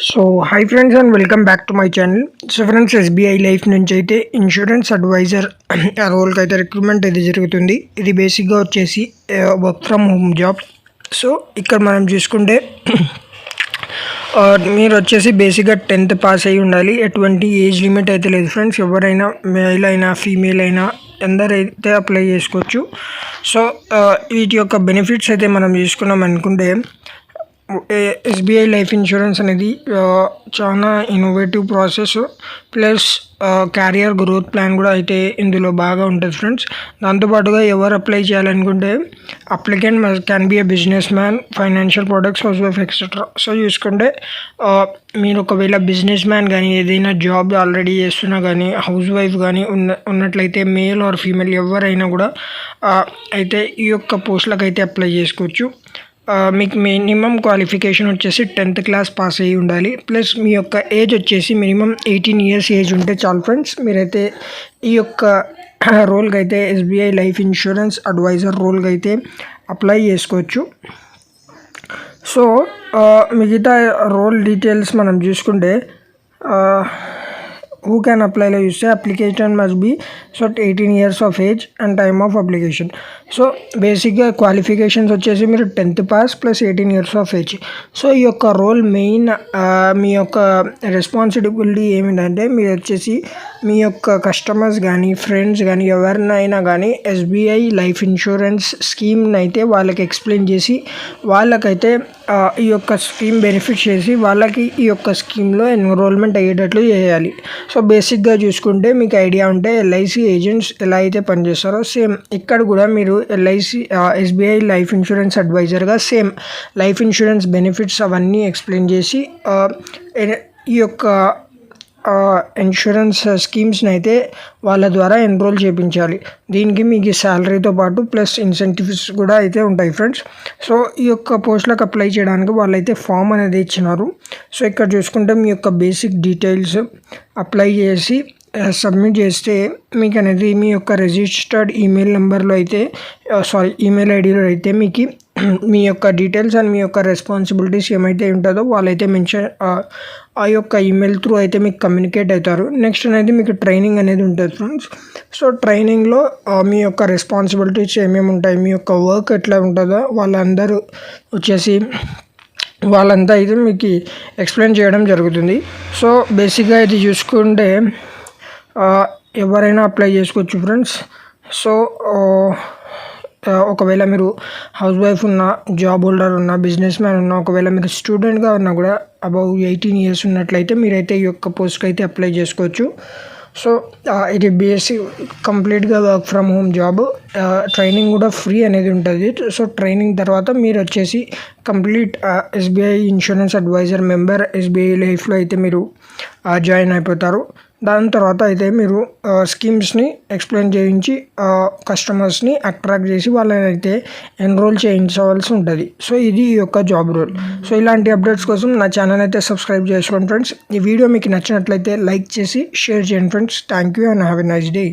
So hi friends and welcome back to my channel. So friends, SBI life నుంచి అయితే insurance advisor ఆ రోల్కి అయితే రిక్రూట్మెంట్ అయితే జరుగుతుంది. ఇది బేసిక్గా వచ్చేసి work from home job. So ఇక్కడ మనం చూసుకుంటే మీరు వచ్చేసి బేసిక్గా 10th పాస్ అయ్యి ఉండాలి. ఎటువంటి ఏజ్ లిమిట్ అయితే లేదు ఫ్రెండ్స్. ఎవరైనా మేల్ అయినా ఫీమేల్ అయినా ఎందరైతే అప్లై చేసుకోవచ్చు. సో వీటి యొక్క బెనిఫిట్స్ అయితే మనం చూసుకున్నాం అనుకుంటే, ఎస్బీఐ లైఫ్ ఇన్సూరెన్స్ అనేది చాలా innovative process, plus carrier growth plan కూడా అయితే ఇందులో బాగా ఉంటుంది ఫ్రెండ్స్. దాంతోపాటుగా ఎవరు అప్లై చేయాలనుకుంటే applicant can be A business man, financial products, house wife etcetera. So చూసుకుంటే మీరు ఒకవేళ బిజినెస్ మ్యాన్ కానీ ఏదైనా జాబ్ ఆల్రెడీ చేస్తున్నా కానీ హౌస్ వైఫ్ కానీ ఉన్నట్లయితే మేల్ ఆర్ ఫీమేల్ ఎవరైనా కూడా అయితే ఈ యొక్క పోస్టులకు అయితే అప్లై చేసుకోవచ్చు. మీకు మినిమం క్వాలిఫికేషన్ వచ్చేసి 10th క్లాస్ పాస్ అయ్యి ఉండాలి. ప్లస్ మీ యొక్క ఏజ్ వచ్చేసి మినిమం 18 ఇయర్స్ ఏజ్ ఉంటే చాలు ఫ్రెండ్స్. మీరైతే ఈ యొక్క రోల్కి అయితే ఎస్బీఐ లైఫ్ ఇన్సూరెన్స్ అడ్వైజర్ రోల్కి అయితే అప్లై చేసుకోవచ్చు. సో మిగతా రోల్ డీటెయిల్స్ మనం చూసుకుంటే, who can apply లో చూస్తే application must be 18 years of age and time of application. So బేసిక్గా క్వాలిఫికేషన్స్ వచ్చేసి మీరు 10th pass plus 18 years of age. So ఈ యొక్క రోల్ మెయిన్ మీ యొక్క రెస్పాన్సిబిలిటీ ఏమిటంటే, మీరు వచ్చేసి మీ యొక్క కస్టమర్స్ కానీ ఫ్రెండ్స్ కానీ ఎవరినైనా కానీ ఎస్బీఐ లైఫ్ ఇన్సూరెన్స్ స్కీమ్ని అయితే వాళ్ళకి ఎక్స్ప్లెయిన్ చేసి వాళ్ళకైతే ఈ యొక్క స్కీమ్ బెనిఫిట్ చేసి వాళ్ళకి ఈ యొక్క స్కీమ్లో ఎన్రోల్మెంట్ అయ్యేటట్లు చేయాలి. సో బేసిక్గా చూసుకుంటే మీకు ఐడియా ఉంటే ఎల్ఐసి ఏజెంట్స్ ఎలా అయితే పనిచేస్తారో సేమ్ ఇక్కడ కూడా మీరు ఎల్ఐసి ఎస్బీఐ లైఫ్ ఇన్సూరెన్స్ అడ్వైజర్గా సేమ్ లైఫ్ ఇన్సూరెన్స్ బెనిఫిట్స్ అవన్నీ ఎక్స్ప్లెయిన్ చేసి ఈ యొక్క ఇన్సూరెన్స్ స్కీమ్స్ని అయితే వాళ్ళ ద్వారా ఎన్రోల్ చేయించాలి. దీనికి మీకు శాలరీతో పాటు ప్లస్ ఇన్సెంటివ్స్ కూడా అయితే ఉంటాయి ఫ్రెండ్స్. సో ఈ యొక్క పోస్టులకు అప్లై చేయడానికి వాళ్ళైతే ఫామ్ అనేది ఇచ్చినారు. సో ఇక్కడ చూసుకుంటే మీ యొక్క బేసిక్ డీటెయిల్స్ అప్లై చేసి సబ్మిట్ చేస్తే మీకు అనేది మీ యొక్క రిజిస్టర్డ్ ఈమెయిల్ నెంబర్లో అయితే ఈమెయిల్ ఐడిలో అయితే మీకు మీ యొక్క డీటెయిల్స్ అండ్ మీ యొక్క రెస్పాన్సిబిలిటీస్ ఏమైతే ఉంటుందో వాళ్ళైతే మెన్షన్ ఆ యొక్క ఈమెయిల్ త్రూ అయితే మీకు కమ్యూనికేట్ అవుతారు. నెక్స్ట్ అనేది మీకు ట్రైనింగ్ అనేది ఉంటుంది ఫ్రెండ్స్. సో ట్రైనింగ్లో మీ యొక్క రెస్పాన్సిబిలిటీస్ ఏమేమి ఉంటాయి, మీ యొక్క వర్క్ ఎట్లా ఉంటుందో వాళ్ళందరూ వచ్చేసి వాళ్ళంతా అయితే మీకు ఎక్స్ప్లెయిన్ చేయడం జరుగుతుంది. సో బేసిక్గా ఇది చూసుకుంటే ఎవరైనా అప్లై చేసుకోవచ్చు ఫ్రెండ్స్. సో ఒకవేళ మీరు హౌస్ వైఫ్ ఉన్న, జాబ్ హోల్డర్ ఉన్న, బిజినెస్ మ్యాన్ ఉన్న, ఒకవేళ మీరు స్టూడెంట్గా ఉన్నా కూడా అబౌవ్ 18 ఇయర్స్ ఉన్నట్లయితే మీరైతే ఈ యొక్క పోస్ట్కి అయితే అప్లై చేసుకోవచ్చు. సో ఇది బేసిక్ కంప్లీట్గా work from home job. Training కూడా ఫ్రీ అనేది ఉంటుంది. సో ట్రైనింగ్ తర్వాత మీరు వచ్చేసి complete SBI insurance advisor member SBI లైఫ్లో అయితే మీరు జాయిన్ అయిపోతారు. దాని తర్వాత అయితే మీరు స్కీమ్స్ని ఎక్స్ప్లెయిన్ చేయించి కస్టమర్స్ని అట్రాక్ట్ చేసి వాళ్ళని అయితే ఎన్రోల్ చేయించవలసి ఉంటుంది. సో ఇది ఈ యొక్క జాబ్ రోల్. సో ఇలాంటి అప్డేట్స్ కోసం నా ఛానల్ అయితే సబ్స్క్రైబ్ చేసుకోండి ఫ్రెండ్స్. ఈ వీడియో మీకు నచ్చినట్లయితే లైక్ చేసి షేర్ చేయండి friends. Thank you and have a nice day.